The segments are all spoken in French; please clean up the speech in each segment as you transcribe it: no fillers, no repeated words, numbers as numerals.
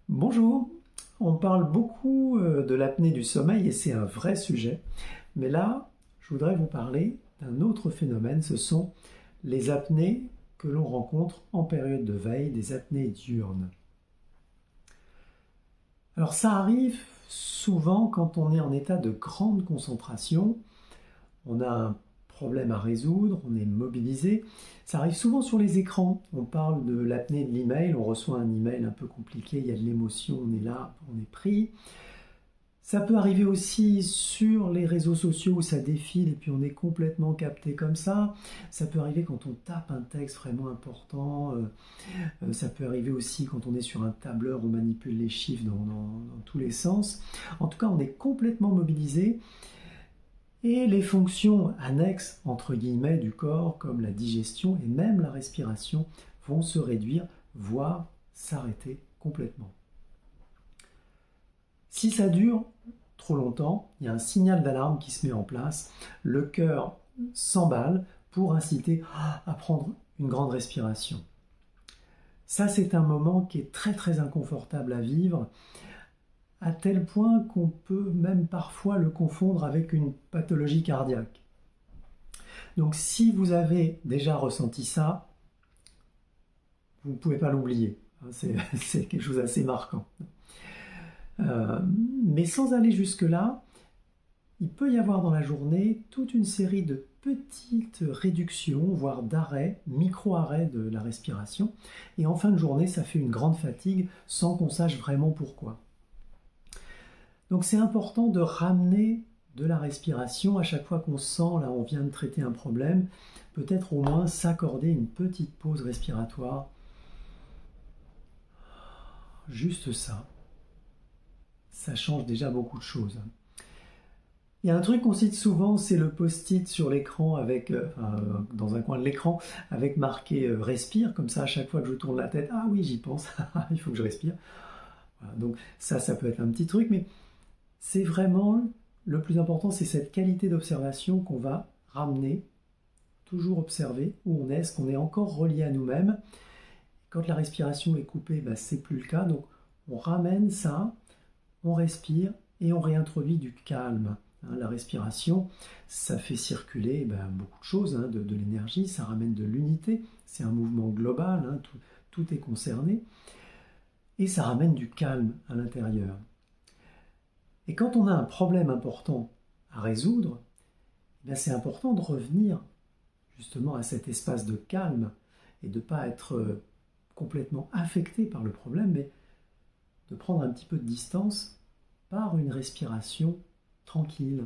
Bonjour, on parle beaucoup de l'apnée du sommeil et c'est un vrai sujet. Mais là, je voudrais vous parler d'un autre phénomène, ce sont les apnées que l'on rencontre en période de veille, des apnées diurnes. Alors ça arrive souvent quand on est en état de grande concentration, on a un problème à résoudre, on est mobilisé. Ça arrive souvent sur les écrans. On parle de l'apnée de l'email, on reçoit un email un peu compliqué, il y a de l'émotion, on est là, on est pris. Ça peut arriver aussi sur les réseaux sociaux où ça défile et puis on est complètement capté comme ça. Ça peut arriver quand on tape un texte vraiment important. Ça peut arriver aussi quand on est sur un tableur, on manipule les chiffres dans tous les sens. En tout cas, on est complètement mobilisé. Et les fonctions annexes, entre guillemets, du corps, comme la digestion et même la respiration, vont se réduire, voire s'arrêter complètement. Si ça dure trop longtemps, il y a un signal d'alarme qui se met en place, le cœur s'emballe pour inciter à prendre une grande respiration. Ça, c'est un moment qui est très très inconfortable à vivre, à tel point qu'on peut même parfois le confondre avec une pathologie cardiaque. Donc si vous avez déjà ressenti ça, vous ne pouvez pas l'oublier. C'est quelque chose d'assez marquant. Mais sans aller jusque-là, il peut y avoir dans la journée toute une série de petites réductions, voire d'arrêts, micro-arrêts de la respiration. Et en fin de journée, ça fait une grande fatigue sans qu'on sache vraiment pourquoi. Donc c'est important de ramener de la respiration à chaque fois qu'on sent, là on vient de traiter un problème, peut-être au moins s'accorder une petite pause respiratoire. Juste ça. Ça change déjà beaucoup de choses. Il y a un truc qu'on cite souvent, c'est le post-it sur l'écran avec, dans un coin de l'écran, avec marqué respire, comme ça à chaque fois que je tourne la tête, ah oui j'y pense, il faut que je respire. Voilà, donc ça peut être un petit truc, mais c'est vraiment le plus important, c'est cette qualité d'observation qu'on va ramener, toujours observer où on est, est-ce qu'on est encore relié à nous-mêmes. Quand la respiration est coupée, c'est plus le cas, donc on ramène ça, on respire et on réintroduit du calme. La respiration, ça fait circuler beaucoup de choses, de l'énergie, ça ramène de l'unité, c'est un mouvement global, tout est concerné, et ça ramène du calme à l'intérieur. Et quand on a un problème important à résoudre, c'est important de revenir justement à cet espace de calme et de ne pas être complètement affecté par le problème, mais de prendre un petit peu de distance par une respiration tranquille.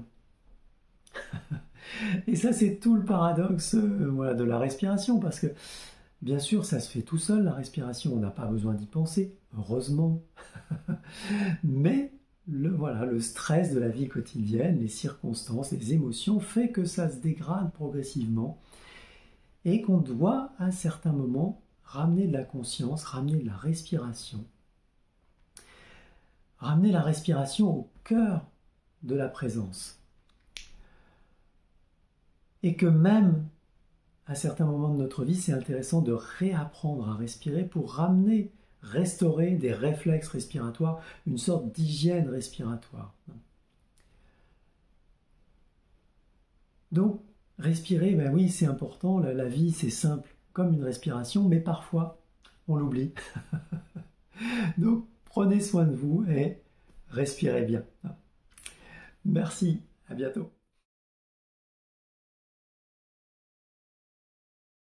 Et ça, c'est tout le paradoxe de la respiration, parce que bien sûr, ça se fait tout seul, la respiration, on n'a pas besoin d'y penser, heureusement. Mais le stress de la vie quotidienne, les circonstances, les émotions, fait que ça se dégrade progressivement et qu'on doit, à certains moments, ramener de la conscience, ramener de la respiration. Ramener la respiration au cœur de la présence. Et que même à certains moments de notre vie, c'est intéressant de réapprendre à respirer pour restaurer des réflexes respiratoires, une sorte d'hygiène respiratoire. Donc, respirer, oui, c'est important, la vie, c'est simple, comme une respiration, mais parfois, on l'oublie. Donc, prenez soin de vous et respirez bien. Merci, à bientôt.